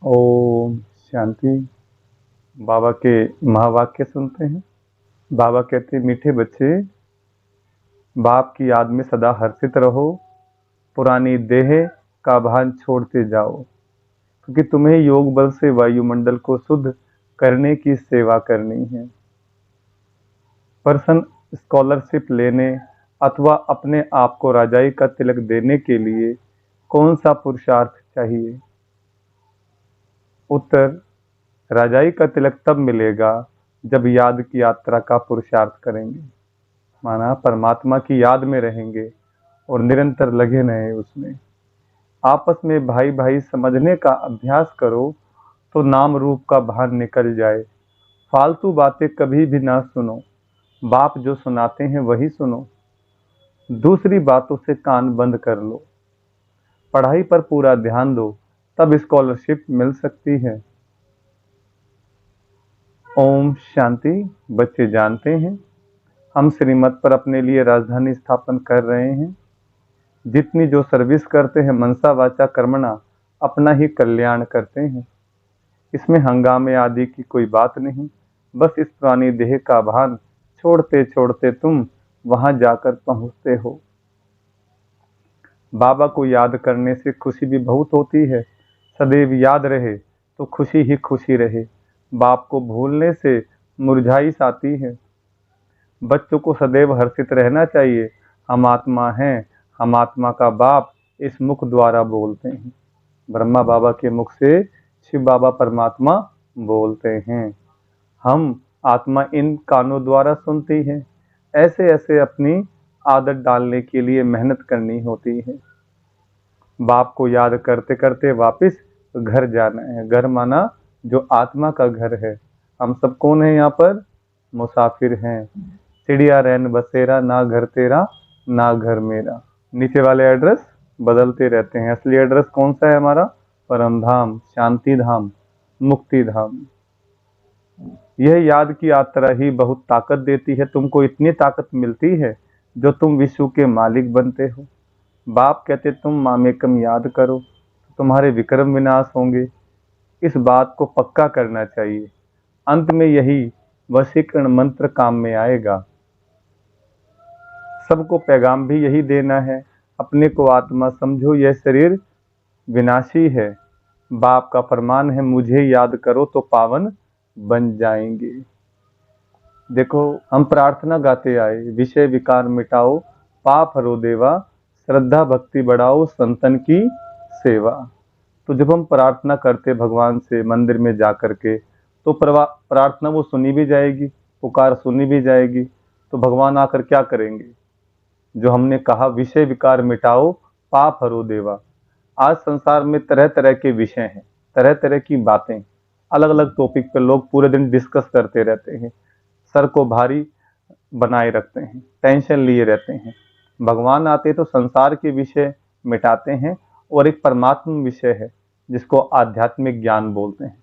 ओम शांति। बाबा के महावाक्य सुनते हैं। बाबा कहते हैं, मीठे बच्चे, बाप की याद में सदा हर्षित रहो, पुरानी देह का भान छोड़ते जाओ, क्योंकि तुम्हें योग बल से वायुमंडल को शुद्ध करने की सेवा करनी है। पर्सन स्कॉलरशिप लेने अथवा अपने आप को राजाई का तिलक देने के लिए कौन सा पुरुषार्थ चाहिए? उत्तर, राजाई का तिलक तब मिलेगा जब याद की यात्रा का पुरुषार्थ करेंगे, माना परमात्मा की याद में रहेंगे और निरंतर लगे रहे उसमें। आपस में भाई भाई समझने का अभ्यास करो तो नाम रूप का भान निकल जाए। फालतू बातें कभी भी ना सुनो, बाप जो सुनाते हैं वही सुनो। दूसरी बातों से कान बंद कर लो, पढ़ाई पर पूरा ध्यान दो, तब स्कॉलरशिप मिल सकती है। ओम शांति। बच्चे जानते हैं, हम श्रीमत पर अपने लिए राजधानी स्थापन कर रहे हैं। जितनी जो सर्विस करते हैं मनसा वाचा कर्मणा अपना ही कल्याण करते हैं। इसमें हंगामे आदि की कोई बात नहीं, बस इस पुरानी देह का भान छोड़ते छोड़ते तुम वहां जाकर पहुंचते हो। बाबा को याद करने से खुशी भी बहुत होती है। सदैव याद रहे तो खुशी ही खुशी रहे। बाप को भूलने से मुरझाई आती है। बच्चों को सदैव हर्षित रहना चाहिए। हम आत्मा हैं, हम आत्मा का बाप इस मुख द्वारा बोलते हैं। ब्रह्मा बाबा के मुख से शिव बाबा परमात्मा बोलते हैं। हम आत्मा इन कानों द्वारा सुनती है। ऐसे ऐसे अपनी आदत डालने के लिए मेहनत करनी होती है। बाप को याद करते करते वापस घर जाना है। घर माना जो आत्मा का घर है। हम सब कौन है यहाँ पर? मुसाफिर हैं। चिड़िया रैन बसेरा, ना घर तेरा ना घर मेरा। नीचे वाले एड्रेस बदलते रहते हैं। असली एड्रेस कौन सा है हमारा? परम धाम, शांति धाम, मुक्ति धाम। यह याद की यात्रा ही बहुत ताकत देती है। तुमको इतनी ताकत मिलती है जो तुम विश्व के मालिक बनते हो। बाप कहते तुम मामेकम याद करो तो तुम्हारे विक्रम विनाश होंगे। इस बात को पक्का करना चाहिए। अंत में यही वशीकरण मंत्र काम में आएगा। सबको पैगाम भी यही देना है, अपने को आत्मा समझो, यह शरीर विनाशी है। बाप का फरमान है, मुझे याद करो तो पावन बन जाएंगे। देखो, हम प्रार्थना गाते आए, विषय विकार मिटाओ, पाप हरो देवा, श्रद्धा भक्ति बढ़ाओ, संतन की सेवा। तो जब हम प्रार्थना करते भगवान से मंदिर में जा करके, तो प्रार्थना वो सुनी भी जाएगी, पुकार सुनी भी जाएगी। तो भगवान आकर क्या करेंगे? जो हमने कहा विषय विकार मिटाओ, पाप हरो देवा। आज संसार में तरह तरह के विषय हैं, तरह तरह की बातें, अलग अलग टॉपिक पर लोग पूरे दिन डिस्कस करते रहते हैं। सर को भारी बनाए रखते हैं, टेंशन लिए रहते हैं। भगवान आते तो संसार के विषय मिटाते हैं और एक परमात्म विषय है जिसको आध्यात्मिक ज्ञान बोलते हैं।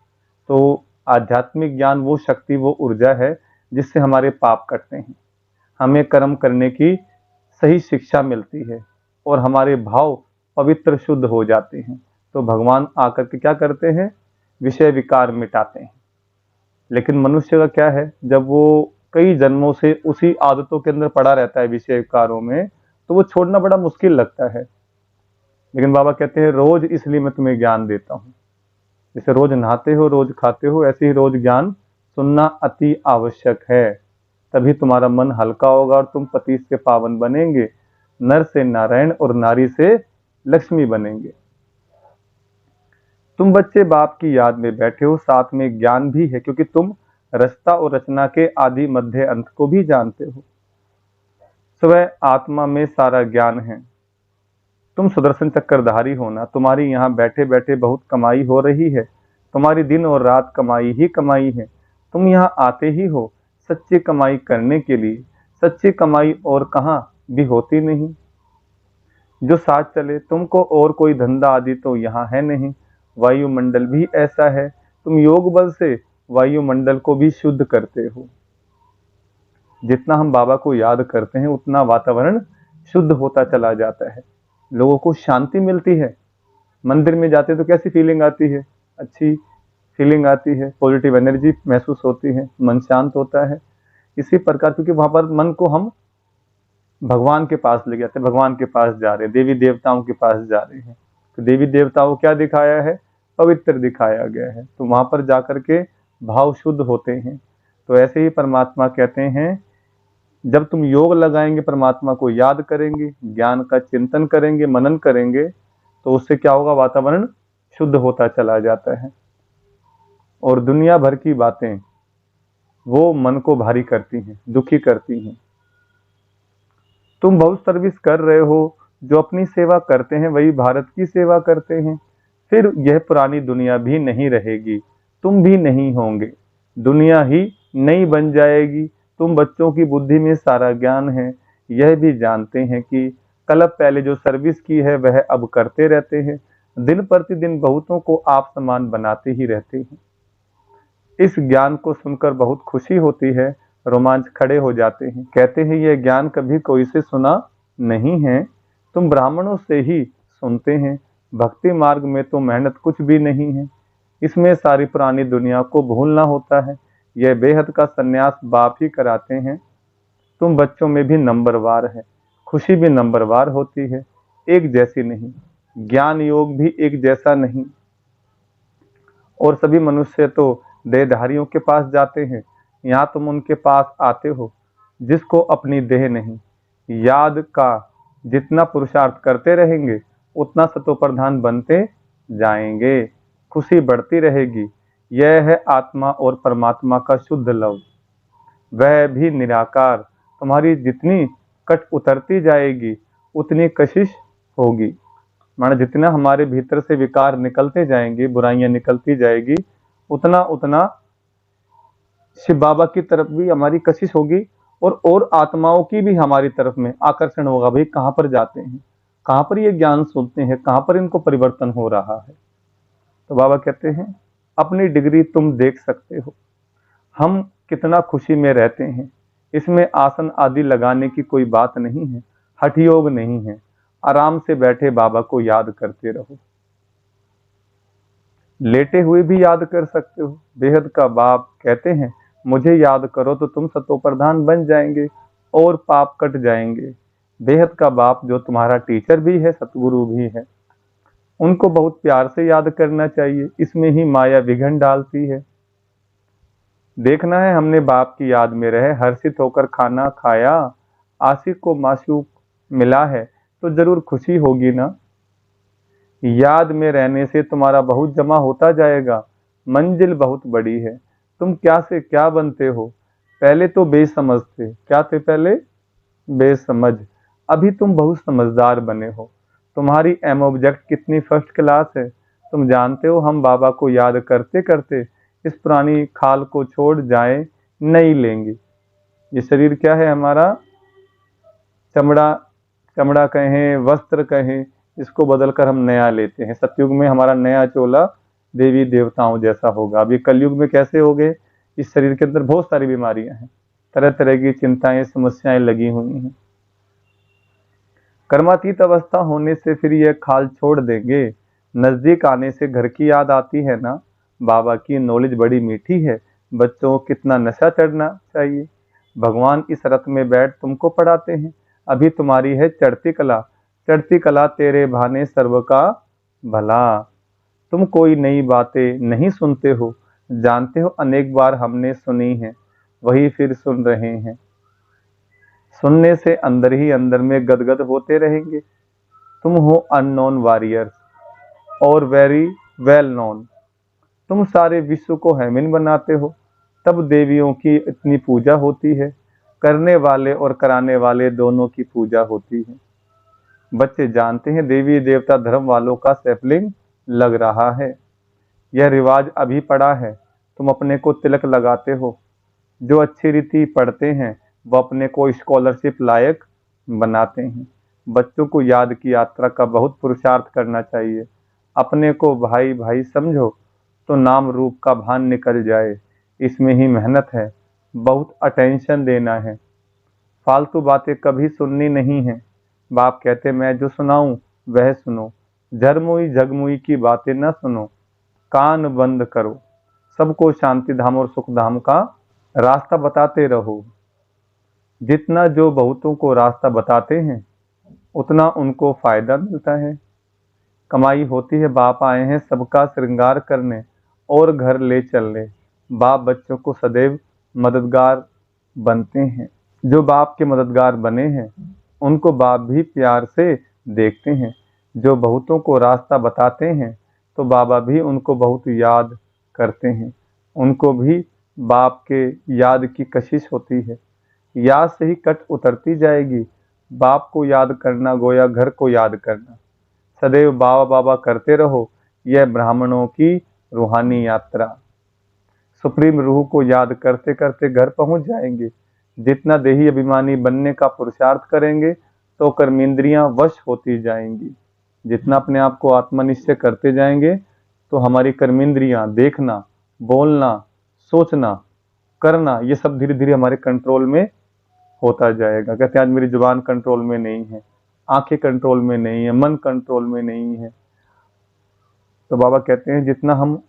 तो आध्यात्मिक ज्ञान वो शक्ति, वो ऊर्जा है जिससे हमारे पाप कटते हैं, हमें कर्म करने की सही शिक्षा मिलती है और हमारे भाव पवित्र शुद्ध हो जाते हैं। तो भगवान आकर के क्या करते हैं? विषय विकार मिटाते हैं। लेकिन मनुष्य का क्या है, जब वो कई जन्मों से उसी आदतों के अंदर पड़ा रहता है विषय विकारों में, तो वो छोड़ना बड़ा मुश्किल लगता है। लेकिन बाबा कहते हैं रोज इसलिए मैं तुम्हें ज्ञान देता हूँ। जैसे रोज नहाते हो, रोज खाते हो, ऐसे ही रोज ज्ञान सुनना अति आवश्यक है। तभी तुम्हारा मन हल्का होगा और तुम पति से पावन बनेंगे, नर से नारायण और नारी से लक्ष्मी बनेंगे। तुम बच्चे बाप की याद में बैठे हो, साथ में ज्ञान भी है, क्योंकि तुम रचता और रचना के आदि मध्य अंत को भी जानते हो। स्वयं आत्मा में सारा ज्ञान है। तुम सुदर्शन चक्रधारी हो ना, तुम्हारी यहाँ बैठे बैठे बहुत कमाई हो रही है। तुम्हारी दिन और रात कमाई ही कमाई है। तुम यहाँ आते ही हो सच्ची कमाई करने के लिए। सच्ची कमाई और कहाँ भी होती नहीं। जो साथ चले, तुमको और कोई धंधा आदि तो यहाँ है नहीं। वायुमंडल भी ऐसा है, तुम योग बल से वायुमंडल को भी शुद्ध करते हो। जितना हम बाबा को याद करते हैं उतना वातावरण शुद्ध होता चला जाता है, लोगों को शांति मिलती है। मंदिर में जाते तो कैसी फीलिंग आती है? अच्छी फीलिंग आती है, पॉजिटिव एनर्जी महसूस होती है, मन शांत होता है। इसी प्रकार क्योंकि वहां पर मन को हम भगवान के पास ले जाते हैं, भगवान के पास जा रहे हैं, देवी देवताओं के पास जा रहे हैं। तो देवी देवताओं को क्या दिखाया है? पवित्र दिखाया गया है। तो वहां पर जाकर के भाव शुद्ध होते हैं। तो ऐसे ही परमात्मा कहते हैं, जब तुम योग लगाएंगे, परमात्मा को याद करेंगे, ज्ञान का चिंतन करेंगे, मनन करेंगे, तो उससे क्या होगा? वातावरण शुद्ध होता चला जाता है। और दुनिया भर की बातें वो मन को भारी करती हैं, दुखी करती हैं। तुम बहुत सर्विस कर रहे हो, जो अपनी सेवा करते हैं वही भारत की सेवा करते हैं। फिर यह पुरानी दुनिया भी नहीं रहेगी, तुम भी नहीं होंगे, दुनिया ही नई बन जाएगी। तुम बच्चों की बुद्धि में सारा ज्ञान है, यह भी जानते हैं कि कल पहले जो सर्विस की है वह अब करते रहते हैं। दिन प्रतिदिन बहुतों को आप समान बनाते ही रहते हैं। इस ज्ञान को सुनकर बहुत खुशी होती है, रोमांच खड़े हो जाते हैं। कहते हैं यह ज्ञान कभी कोई से सुना नहीं है, तुम ब्राह्मणों से ही सुनते हैं। भक्ति मार्ग में तो मेहनत कुछ भी नहीं है, इसमें सारी पुरानी दुनिया को भूलना होता है। यह बेहद का सन्यास बाप ही कराते हैं। तुम बच्चों में भी नंबरवार है, खुशी भी नंबरवार होती है, एक जैसी नहीं। ज्ञान योग भी एक जैसा नहीं। और सभी मनुष्य तो देहधारियों के पास जाते हैं, यहाँ तुम उनके पास आते हो जिसको अपनी देह नहीं। याद का जितना पुरुषार्थ करते रहेंगे उतना सतोप्रधान बनते जाएंगे, खुशी बढ़ती रहेगी। यह है आत्मा और परमात्मा का शुद्ध लव, वह भी निराकार। तुम्हारी जितनी कट उतरती जाएगी उतनी कशिश होगी। माना जितना हमारे भीतर से विकार निकलते जाएंगे, बुराइयां निकलती जाएगी, उतना उतना शिव बाबा की तरफ भी हमारी कशिश होगी और आत्माओं की भी हमारी तरफ में आकर्षण होगा। भाई कहाँ पर जाते हैं, कहाँ पर ये ज्ञान सुनते हैं, कहाँ पर इनको परिवर्तन हो रहा है। तो बाबा कहते हैं अपनी डिग्री तुम देख सकते हो, हम कितना खुशी में रहते हैं। इसमें आसन आदि लगाने की कोई बात नहीं है, हठ योग नहीं है। आराम से बैठे बाबा को याद करते रहो, लेटे हुए भी याद कर सकते हो। बेहद का बाप कहते हैं मुझे याद करो तो तुम सतोप्रधान बन जाएंगे और पाप कट जाएंगे। बेहद का बाप जो तुम्हारा टीचर भी है, सतगुरु भी है, उनको बहुत प्यार से याद करना चाहिए। इसमें ही माया विघन डालती है। देखना है हमने बाप की याद में रहे, हर्षित होकर खाना खाया, आशिक को माशूक मिला है तो जरूर खुशी होगी ना। याद में रहने से तुम्हारा बहुत जमा होता जाएगा, मंजिल बहुत बड़ी है। तुम क्या से क्या बनते हो? पहले तो बेसमझ थे, क्या थे पहले? बेसमझ। अभी तुम बहुत समझदार बने हो। तुम्हारी एम ऑब्जेक्ट कितनी फर्स्ट क्लास है। तुम जानते हो हम बाबा को याद करते करते इस पुरानी खाल को छोड़ जाए नहीं लेंगे। ये शरीर क्या है हमारा? चमड़ा, चमड़ा कहें, वस्त्र कहें, इसको बदलकर हम नया लेते हैं। सतयुग में हमारा नया चोला देवी देवताओं जैसा होगा। अभी कलयुग में कैसे हो गए? इस शरीर के अंदर बहुत सारी बीमारियां हैं, तरह तरह की चिंताएं, समस्याएं लगी हुई हैं। कर्मातीत अवस्था होने से फिर यह खाल छोड़ देंगे। नजदीक आने से घर की याद आती है ना। बाबा की नॉलेज बड़ी मीठी है, बच्चों को कितना नशा चढ़ना चाहिए। भगवान इस रथ में बैठ तुमको पढ़ाते हैं। अभी तुम्हारी है चढ़ती कला, चढ़ती कला तेरे भाने सर्व का भला। तुम कोई नई बातें नहीं सुनते हो, जानते हो अनेक बार हमने सुनी है, वही फिर सुन रहे हैं। सुनने से अंदर ही अंदर में गदगद होते रहेंगे। तुम हो अननोन वॉरियर्स और वेरी वेल नोन। तुम सारे विश्व को हेमिन बनाते हो, तब देवियों की इतनी पूजा होती है। करने वाले और कराने वाले दोनों की पूजा होती है। बच्चे जानते हैं देवी देवता धर्म वालों का सैपलिंग लग रहा है। यह रिवाज अभी पड़ा है। तुम अपने को तिलक लगाते हो। जो अच्छी रीति पढ़ते हैं वो अपने को स्कॉलरशिप लायक बनाते हैं। बच्चों को याद की यात्रा का बहुत पुरुषार्थ करना चाहिए। अपने को भाई भाई समझो तो नाम रूप का भान निकल जाए। इसमें ही मेहनत है, बहुत अटेंशन देना है। फालतू बातें कभी सुननी नहीं है। बाप कहते मैं जो सुनाऊं वह सुनो, झरमुई झगमुई की बातें न सुनो। कान बंद करो, सबको शांति धाम और सुख धाम का रास्ता बताते रहो। जितना जो बहुतों को रास्ता बताते हैं उतना उनको फायदा मिलता है, कमाई होती है। बाप आए हैं सबका श्रृंगार करने और घर ले चलने। बाप बच्चों को सदैव मददगार बनते हैं। जो बाप के मददगार बने हैं उनको बाप भी प्यार से देखते हैं। जो बहुतों को रास्ता बताते हैं तो बाबा भी उनको बहुत याद करते हैं। उनको भी बाप के याद की कशिश होती है। याद से ही कट उतरती जाएगी। बाप को याद करना गोया घर को याद करना। सदैव बाबा बाबा करते रहो, यह ब्राह्मणों की रूहानी यात्रा। सुप्रीम रूह को याद करते करते घर पहुंच जाएंगे। जितना देही अभिमानी बनने का पुरुषार्थ करेंगे तो कर्मेंद्रियां वश होती जाएंगी। जितना अपने आप को आत्मनिश्चय करते जाएंगे तो हमारी कर्मेंद्रियां देखना, बोलना, सोचना, करना, ये सब धीरे धीरे हमारे कंट्रोल में होता जाएगा। कहते हैं आज मेरी जुबान कंट्रोल में नहीं है, आंखें कंट्रोल में नहीं है, मन कंट्रोल में नहीं है। तो बाबा कहते हैं जितना हम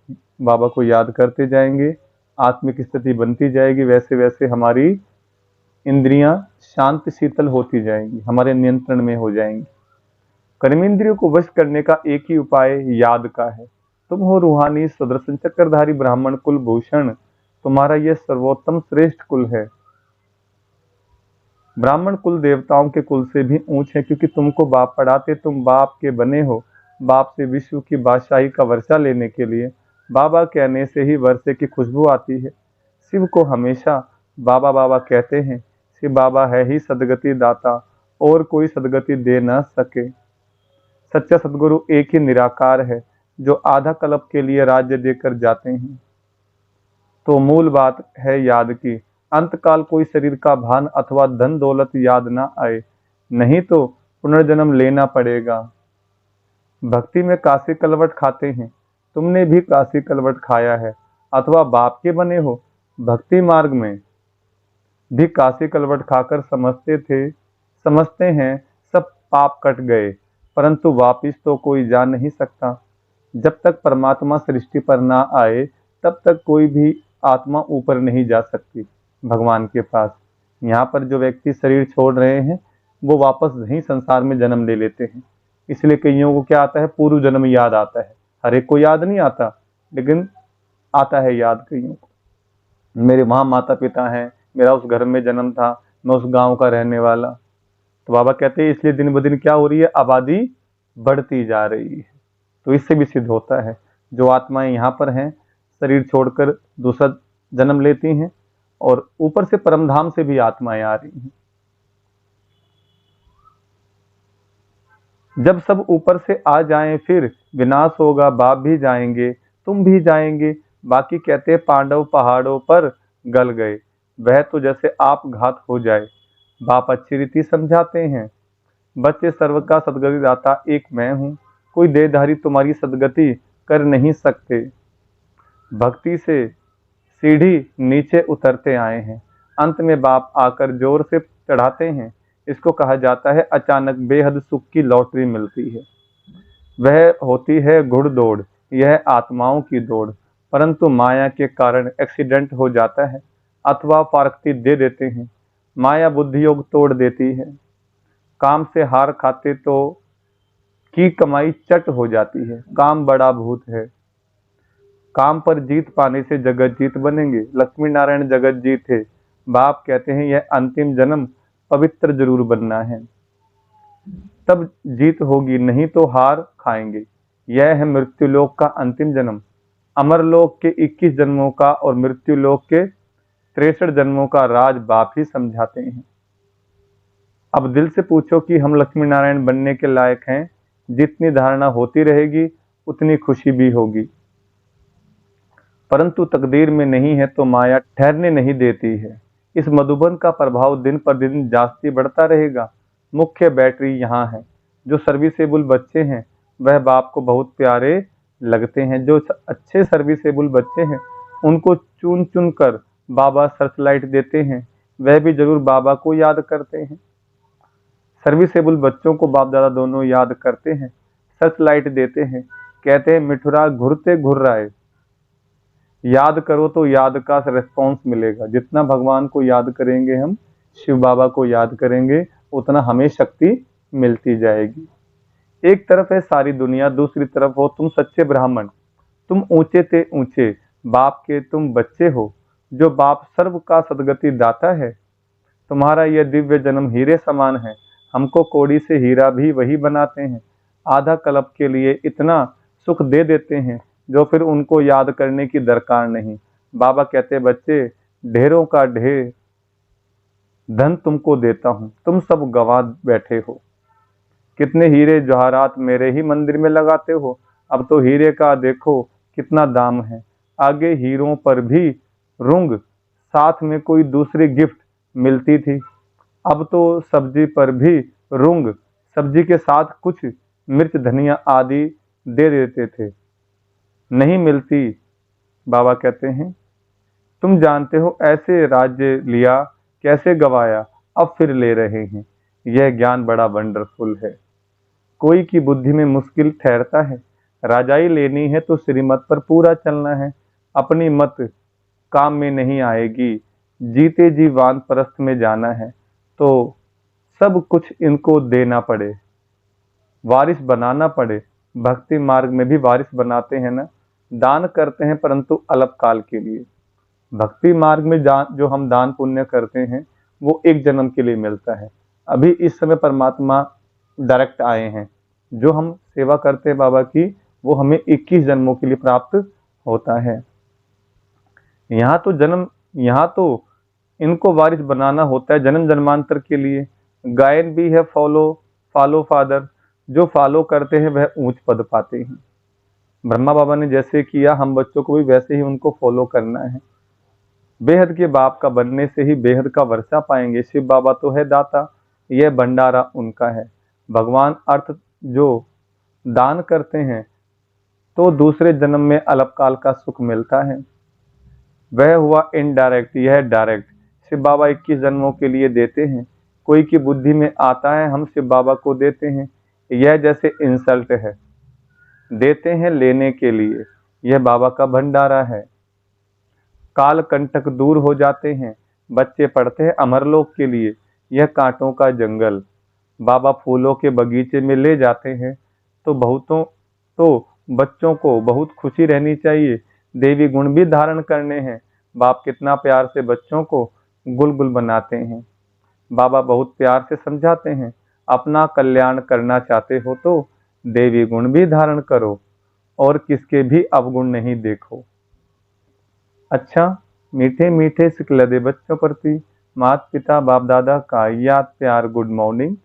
बाबा को याद करते जाएंगे, आत्मिक स्थिति बनती जाएगी, वैसे वैसे हमारी इंद्रियां शांत शीतल होती जाएंगी, हमारे नियंत्रण में हो जाएंगी। कर्मेंद्रियों को वश करने का एक ही उपाय याद का है। तुम हो रूहानी सुदर्शन चक्रधारी ब्राह्मण कुल भूषण, तुम्हारा यह सर्वोत्तम श्रेष्ठ कुल है। ब्राह्मण कुल देवताओं के कुल से भी ऊंच है, क्योंकि तुमको बाप पढ़ाते, तुम बाप के बने हो। बाप से विश्व की बादशाही का वर्षा लेने के लिए बाबा कहने से ही वर्षे की खुशबू आती है। शिव को हमेशा बाबा बाबा कहते हैं। शिव बाबा है ही सदगति दाता, और कोई सदगति दे न सके। सच्चा सदगुरु एक ही निराकार है, जो आधा कल्प के लिए राज्य देकर जाते हैं। तो मूल बात है याद की। अंतकाल कोई शरीर का भान अथवा धन दौलत याद ना आए, नहीं तो पुनर्जन्म लेना पड़ेगा। भक्ति में काशी कलवट खाते हैं, तुमने भी काशी कलवट खाया है, अथवा बाप के बने हो। भक्ति मार्ग में भी काशी कलवट खाकर समझते हैं सब पाप कट गए, परंतु वापिस तो कोई जा नहीं सकता। जब तक परमात्मा सृष्टि पर ना आए तब तक कोई भी आत्मा ऊपर नहीं जा सकती भगवान के पास। यहाँ पर जो व्यक्ति शरीर छोड़ रहे हैं वो वापस यहीं संसार में जन्म ले लेते हैं। इसलिए कईयों को क्या आता है, पूर्व जन्म याद आता है। हर एक को याद नहीं आता, लेकिन आता है याद कईयों को। मेरे वहाँ माता पिता हैं, मेरा उस घर में जन्म था, मैं उस गांव का रहने वाला। तो बाबा कहते हैं इसलिए दिन ब दिन क्या हो रही है, आबादी बढ़ती जा रही है। तो इससे भी सिद्ध होता है जो आत्माएं यहाँ पर हैं शरीर छोड़कर दूसरा जन्म लेती हैं, और ऊपर से परमधाम से भी आत्माएं आ रही हैं। जब सब ऊपर से आ जाएं फिर विनाश होगा, बाप भी जाएंगे, तुम भी जाएंगे। बाकी कहते पांडव पहाड़ों पर गल गए, वह तो जैसे आप घात हो जाए। बाप अच्छी रीति समझाते हैं, बच्चे सर्व का सदगति दाता एक मैं हूँ, कोई देहधारी तुम्हारी सदगति कर नहीं सकते। भक्ति से सीढ़ी नीचे उतरते आए हैं, अंत में बाप आकर जोर से चढ़ाते हैं। इसको कहा जाता है अचानक बेहद सुख की लॉटरी मिलती है। वह होती है घुड़दौड़, यह आत्माओं की दौड़। परंतु माया के कारण एक्सीडेंट हो जाता है अथवा फारकती दे देते हैं। माया बुद्धि योग तोड़ देती है। काम से हार खाते तो की कमाई चट हो जाती है। काम बड़ा भूत है, काम पर जीत पाने से जगत जीत बनेंगे। लक्ष्मी नारायण जगत जीत है। बाप कहते हैं यह अंतिम जन्म पवित्र जरूर बनना है, तब जीत होगी, नहीं तो हार खाएंगे। यह है मृत्युलोक का अंतिम जन्म। अमरलोक के 21 जन्मों का और मृत्युलोक के 63 जन्मों का राज बाप ही समझाते हैं। अब दिल से पूछो कि हम लक्ष्मी नारायण बनने के लायक हैं। जितनी धारणा होती रहेगी उतनी खुशी भी होगी, परंतु तकदीर में नहीं है तो माया ठहरने नहीं देती है। इस मधुबन का प्रभाव दिन पर दिन जास्ती बढ़ता रहेगा। मुख्य बैटरी यहाँ है। जो सर्विसेबल बच्चे हैं वह बाप को बहुत प्यारे लगते हैं। जो अच्छे सर्विसेबल बच्चे हैं उनको चुन चुन कर बाबा सर्चलाइट देते हैं, वह भी जरूर बाबा को याद करते हैं। सर्विसेबल बच्चों को बाप दादा दोनों याद करते हैं, सर्चलाइट देते हैं। कहते हैं मिठुरा घुरते घुर रहा है। याद करो तो याद का रिस्पॉन्स मिलेगा। जितना भगवान को याद करेंगे, हम शिव बाबा को याद करेंगे, उतना हमें शक्ति मिलती जाएगी। एक तरफ है सारी दुनिया, दूसरी तरफ हो तुम सच्चे ब्राह्मण। तुम ऊंचे ते ऊंचे बाप के तुम बच्चे हो, जो बाप सर्व का सदगति दाता है। तुम्हारा यह दिव्य जन्म हीरे समान है। हमको कौड़ी से हीरा भी वही बनाते हैं। आधा कल्प के लिए इतना सुख दे देते हैं, जो फिर उनको याद करने की दरकार नहीं। बाबा कहते बच्चे, ढेरों का ढेर धन तुमको देता हूं, तुम सब गंवा बैठे हो। कितने हीरे जवाहरात मेरे ही मंदिर में लगाते हो। अब तो हीरे का देखो कितना दाम है। आगे हीरों पर भी रुंग, साथ में कोई दूसरी गिफ्ट मिलती थी। अब तो सब्जी पर भी रुंग, सब्जी के साथ कुछ मिर्च धनिया आदि दे देते थे। नहीं मिलती। बाबा कहते हैं तुम जानते हो ऐसे राज्य लिया, कैसे गवाया, अब फिर ले रहे हैं। यह ज्ञान बड़ा वंडरफुल है। कोई की बुद्धि में मुश्किल ठहरता है। राजाई लेनी है तो श्रीमत पर पूरा चलना है। अपनी मत काम में नहीं आएगी। जीते जी वानप्रस्थ में जाना है तो सब कुछ इनको देना पड़े, वारिस बनाना पड़े। भक्ति मार्ग में भी वारिस बनाते हैं ना, दान करते हैं परंतु अल्पकाल के लिए। भक्ति मार्ग में जो हम दान पुण्य करते हैं वो एक जन्म के लिए मिलता है। अभी इस समय परमात्मा डायरेक्ट आए हैं। जो हम सेवा करते हैं बाबा की, वो हमें 21 जन्मों के लिए प्राप्त होता है। यहाँ तो इनको वारिस बनाना होता है जन्म जन्मांतर के लिए। गायन भी है फॉलो फादर। जो फॉलो करते हैं वह ऊंच पद पाते हैं। ब्रह्मा बाबा ने जैसे किया, हम बच्चों को भी वैसे ही उनको फॉलो करना है। बेहद के बाप का बनने से ही बेहद का वर्षा पाएंगे। शिव बाबा तो है दाता, यह भंडारा उनका है। भगवान अर्थ जो दान करते हैं तो दूसरे जन्म में अल्पकाल का सुख मिलता है। वह हुआ इनडायरेक्ट, यह डायरेक्ट। शिव बाबा 21 जन्मों के लिए देते हैं। कोई की बुद्धि में आता है हम शिव बाबा को देते हैं, यह जैसे इंसल्ट है। देते हैं लेने के लिए, यह बाबा का भंडारा है। काल कंटक दूर हो जाते हैं। बच्चे पढ़ते हैं अमरलोक के लिए, यह कांटों का जंगल। बाबा फूलों के बगीचे में ले जाते हैं तो बच्चों को बहुत खुशी रहनी चाहिए। देवी गुण भी धारण करने हैं। बाप कितना प्यार से बच्चों को गुलगुल बनाते हैं। बाबा बहुत प्यार से समझाते हैं, अपना कल्याण करना चाहते हो तो देवी गुण भी धारण करो और किसके भी अवगुण नहीं देखो। अच्छा, मीठे मीठे सिकलदे बच्चों प्रति माता पिता बाप दादा का याद प्यार गुड मॉर्निंग।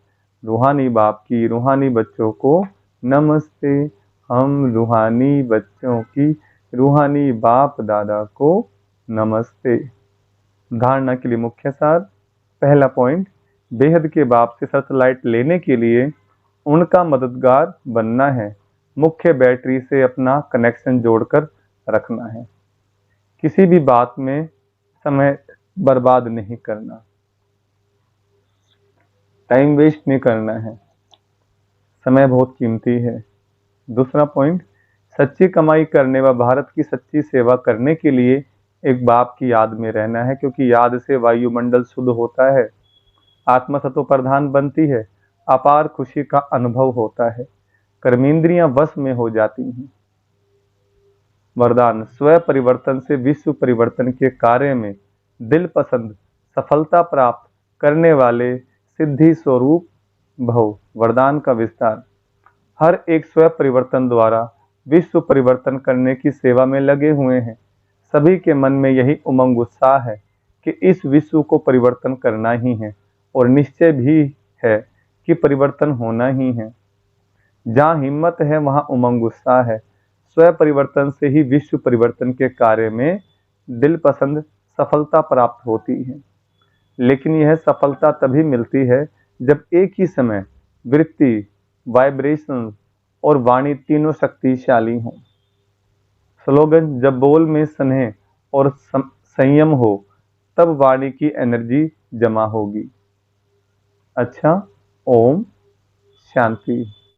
रूहानी बाप की रूहानी बच्चों को नमस्ते। हम रूहानी बच्चों की रूहानी बाप दादा को नमस्ते। धारणा के लिए मुख्य सार। पहला पॉइंट, बेहद के बाप से सैटेलाइट लेने के लिए उनका मददगार बनना है। मुख्य बैटरी से अपना कनेक्शन जोड़कर रखना है। किसी भी बात में समय बर्बाद नहीं करना, टाइम वेस्ट नहीं करना है। समय बहुत कीमती है। दूसरा पॉइंट, सच्ची कमाई करने व भारत की सच्ची सेवा करने के लिए एक बाप की याद में रहना है, क्योंकि याद से वायुमंडल शुद्ध होता है, आत्मा सतो प्रधान बनती है, अपार खुशी का अनुभव होता है, कर्मेंद्रियां वश में हो जाती हैं। वरदान, स्व परिवर्तन से विश्व परिवर्तन के कार्य में दिल पसंद सफलता प्राप्त करने वाले सिद्धि स्वरूप भव। वरदान का विस्तार, हर एक स्व परिवर्तन द्वारा विश्व परिवर्तन करने की सेवा में लगे हुए हैं। सभी के मन में यही उमंग उत्साह है कि इस विश्व को परिवर्तन करना ही है, और निश्चय भी है कि परिवर्तन होना ही है। जहाँ हिम्मत है वहाँ उमंग उत्साह है। स्व परिवर्तन से ही विश्व परिवर्तन के कार्य में दिल पसंद सफलता प्राप्त होती है। लेकिन यह सफलता तभी मिलती है जब एक ही समय वृत्ति, वाइब्रेशन और वाणी तीनों शक्तिशाली हों। स्लोगन, जब बोल में स्नेह और संयम हो तब वाणी की एनर्जी जमा होगी। अच्छा, ओम शांति।